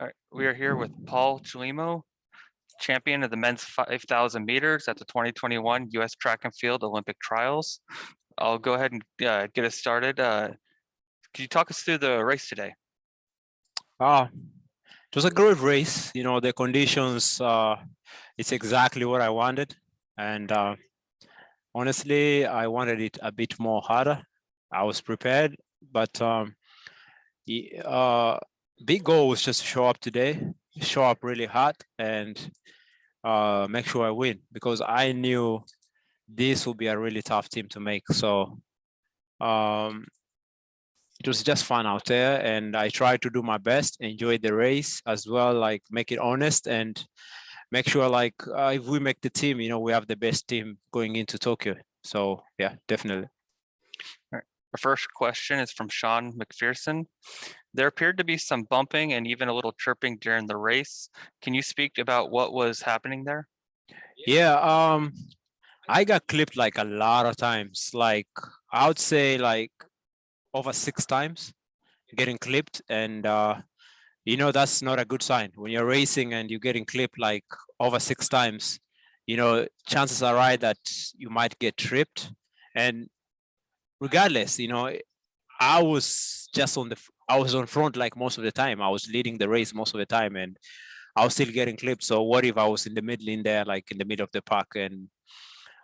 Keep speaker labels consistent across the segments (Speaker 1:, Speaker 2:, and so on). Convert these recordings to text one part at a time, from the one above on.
Speaker 1: All right, we are here with Paul Chelimo, champion of the men's 5,000 meters at the 2021 U.S. Track and Field Olympic Trials. I'll go ahead and get us started. Could you talk us through the race today?
Speaker 2: It was a great race. You know, the conditions, it's exactly what I wanted. And honestly, I wanted it a bit more harder. I was prepared, but big goal was just to show up today, show up really hard and make sure I win, because I knew this would be a really tough team to make. So it was just fun out there, and I tried to do my best, enjoy the race as well, like make it honest and make sure like if we make the team, you know, we have the best team going into Tokyo. So yeah, definitely.
Speaker 1: All right. Our first question is from Sean McPherson. There appeared to be some bumping and even a little chirping during the race. Can you speak about what was happening there?
Speaker 2: Yeah, I got clipped like a lot of times. Like I would say like over 6 times getting clipped, and you know, that's not a good sign when you're racing and you're getting clipped like over 6 times. You know, chances are right that you might get tripped. And regardless, you know, I was on front like most of the time. I was leading the race most of the time, and I was still getting clipped. So what if I was in the middle in there, like in the middle of the pack? And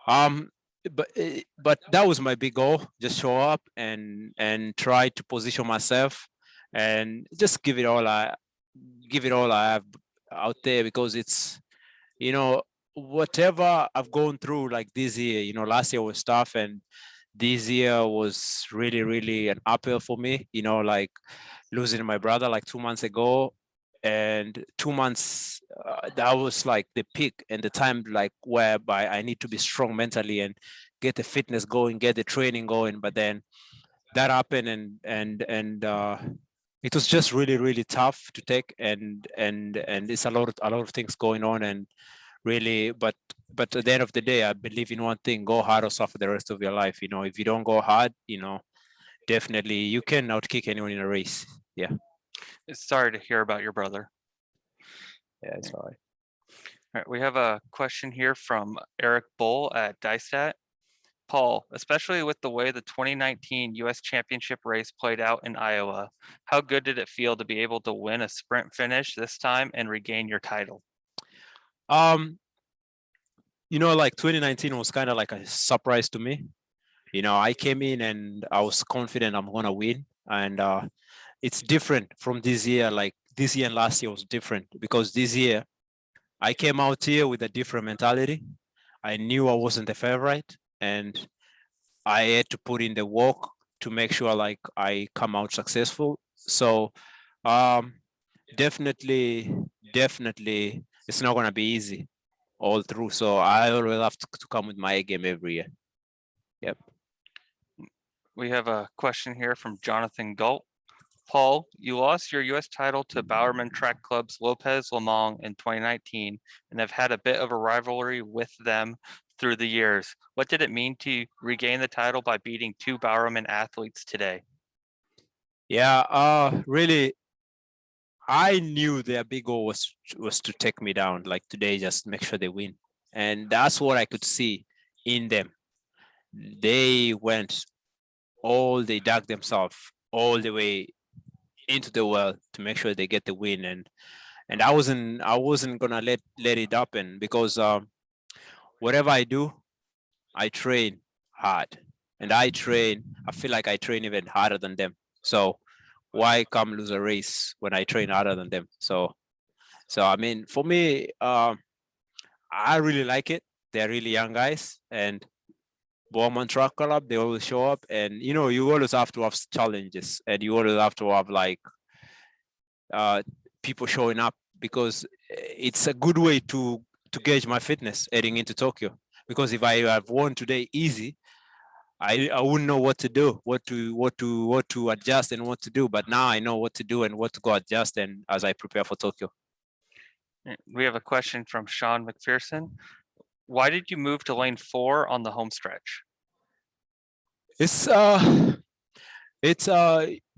Speaker 2: um but that was my big goal, just show up and try to position myself and just give it all I have out there, because it's, you know, whatever I've gone through like this year, you know, last year was tough and this year was really an uphill for me, you know, like losing my brother like 2 months ago. And 2 months, that was like the peak and the time like whereby I need to be strong mentally and get the fitness going, get the training going. But then that happened, and it was just really tough to take, and it's a lot of things going on, and really, but at the end of the day, I believe in one thing: go hard or suffer the rest of your life. You know, if you don't go hard, you know, definitely you can outkick anyone in a race. Yeah.
Speaker 1: Sorry to hear about your brother.
Speaker 2: Yeah, it's all right.
Speaker 1: All right, we have a question here from Eric Bull at Dystat. Paul, especially with the way the 2019 U.S. Championship race played out in Iowa, how good did it feel to be able to win a sprint finish this time and regain your title?
Speaker 2: You know, like 2019 was kind of like a surprise to me. You know, I came in and I was confident I'm gonna win, and it's different from this year. Like this year and last year was different, because this year I came out here with a different mentality. I knew I wasn't the favorite, and I had to put in the work to make sure like I come out successful. So um, definitely, it's not gonna be easy all through. So I always have to come with my A game every year. Yep.
Speaker 1: We have a question here from Jonathan Galt. Paul, you lost your U.S. title to Bowerman Track Club's Lopez Lamong in 2019 and have had a bit of a rivalry with them through the years. What did it mean to regain the title by beating 2 Bowerman athletes today?
Speaker 2: Yeah, really, I knew their big goal was to take me down. Like today, just make sure they win, and that's what I could see in them. They dug themselves all the way into the well to make sure they get the win, and I wasn't gonna let it happen, because whatever I do, I train hard, and I feel like I train even harder than them. So why come lose a race when I train harder than them? So I mean, for me, I really like it. They're really young guys, and Bowman Track Club, they always show up, and you know, you always have to have challenges, and you always have to have like people showing up, because it's a good way to gauge my fitness heading into Tokyo. Because if I have won today easy, I wouldn't know what to do, what to adjust and what to do. But now I know what to do and what to go adjust, and as I prepare for Tokyo.
Speaker 1: We have a question from Sean McPherson. Why did you move to lane 4 on the home stretch?
Speaker 2: It's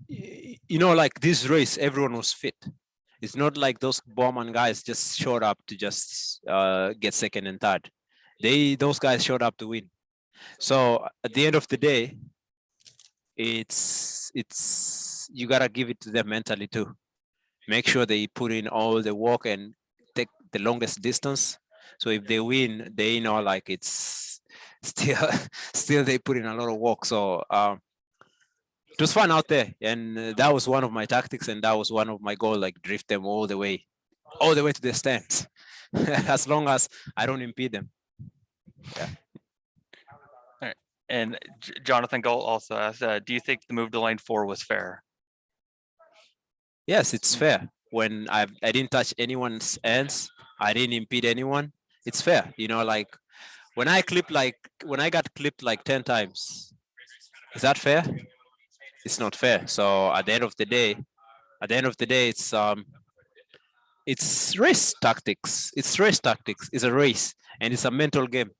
Speaker 2: you know, like this race, everyone was fit. It's not like those Bowman guys just showed up to just get second and third. Those guys showed up to win. So at the end of the day, it's you gotta give it to them mentally too. Make sure they put in all the work and take the longest distance. So if they win, they know like it's still still they put in a lot of work. So it was fun out there, and that was one of my tactics, and that was one of my goals, like drift them all the way to the stands, as long as I don't impede them. Yeah.
Speaker 1: And Jonathan Galt also asked, do you think the move to lane 4 was fair?
Speaker 2: Yes, it's fair. When I didn't touch anyone's ends, I didn't impede anyone. It's fair, you know. Like when I got clipped like 10 times, is that fair? It's not fair. So at the end of the day, it's race tactics. It's race tactics. It's a race, and it's a mental game.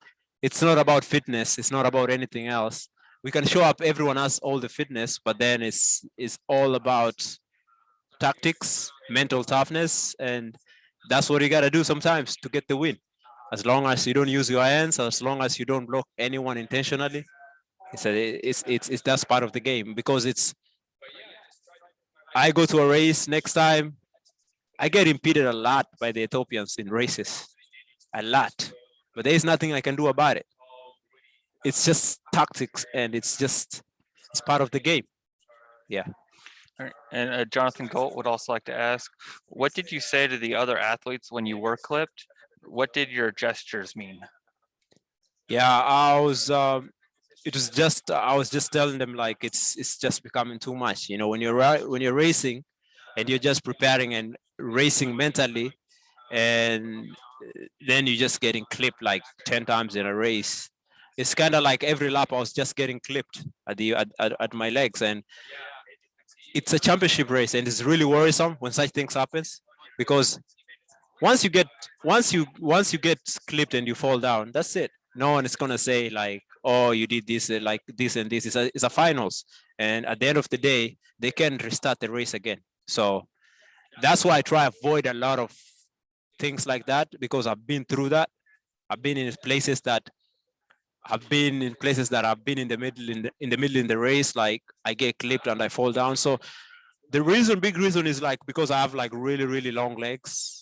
Speaker 2: It's not about fitness. It's not about anything else. We can show up. Everyone has all the fitness, but then it's all about tactics, mental toughness, and that's what you gotta do sometimes to get the win. As long as you don't use your hands, as long as you don't block anyone intentionally, it's that's part of the game. Because I go to a race next time, I get impeded a lot by the Ethiopians in races, a lot, but there is nothing I can do about it. It's just tactics, and it's part of the game. Yeah.
Speaker 1: All right. And Jonathan Galt would also like to ask, what did you say to the other athletes when you were clipped? What did your gestures mean?
Speaker 2: Yeah, I was I was just telling them like it's just becoming too much. You know, when you're racing and you're just preparing and racing mentally, and then you're just getting clipped like 10 times in a race. It's kind of like every lap I was just getting clipped at my legs, and it's a championship race, and it's really worrisome when such things happens, because once you get clipped and you fall down, that's it. No one is gonna say like, oh, you did this like this and this. It's a finals, and at the end of the day, they can restart the race again. So that's why I try to avoid a lot of things like that, because I've been through that. I've been in places that I've been in the middle in the race. Like I get clipped and I fall down. So the big reason is like because I have like really long legs.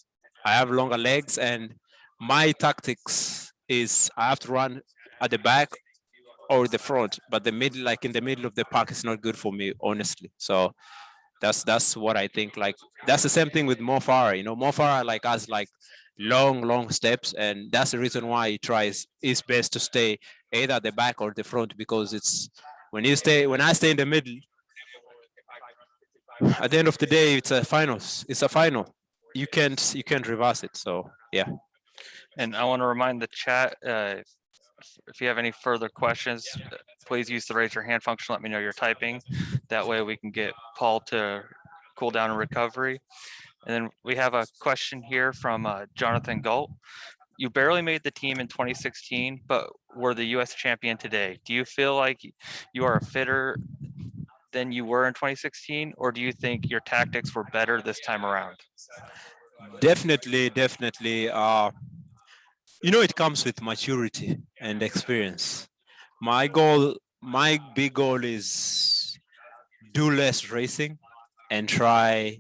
Speaker 2: I have longer legs, and my tactics is I have to run at the back or the front, but the middle, like in the middle of the park, is not good for me, honestly. So that's what I think. Like that's the same thing with Mo Farah. You know, Mo Farah like has like long steps, and that's the reason why he tries his best to stay either at the back or the front, because it's when I stay in the middle, at the end of the day, it's a finals. It's a final. You can't reverse it. So yeah.
Speaker 1: And I want to remind the chat, if you have any further questions, please use the raise your hand function. Let me know you're typing. That way we can get Paul to cool down and recovery. And then we have a question here from Jonathan Galt. You barely made the team in 2016, but were the U.S. champion today. Do you feel like you are fitter than you were in 2016, or do you think your tactics were better this time around?
Speaker 2: Definitely. You know, it comes with maturity and experience. My big goal is do less racing and try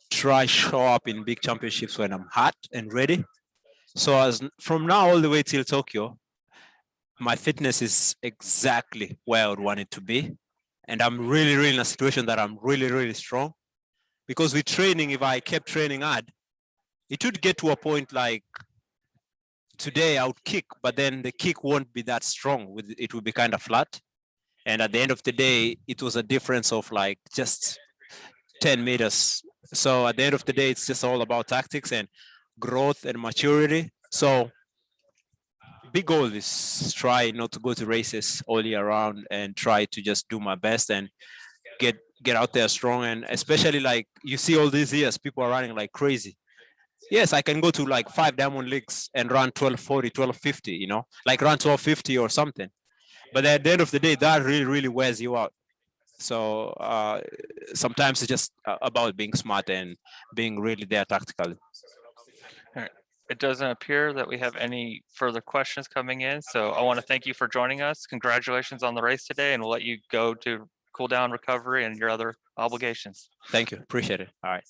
Speaker 2: show up in big championships when I'm hot and ready. So as from now all the way till Tokyo, my fitness is exactly where I would want it to be. And I'm really in a situation that I'm really strong. Because with training, if I kept training hard, it would get to a point like today I would kick, but then the kick won't be that strong. It would be kind of flat. And at the end of the day, it was a difference of like just 10 meters. So at the end of the day, it's just all about tactics and growth and maturity. So big goal is try not to go to races all year round and try to just do my best and get out there strong. And especially like you see all these years, people are running like crazy. Yes, I can go to like 5 diamond leagues and run 1240, 1250, you know, like run 1250 or something. But at the end of the day, that really wears you out. So sometimes it's just about being smart and being really there tactically.
Speaker 1: It doesn't appear that we have any further questions coming in. So I want to thank you for joining us. Congratulations on the race today, and we'll let you go to cool down, recovery, and your other obligations.
Speaker 2: Thank you. Appreciate it. All right.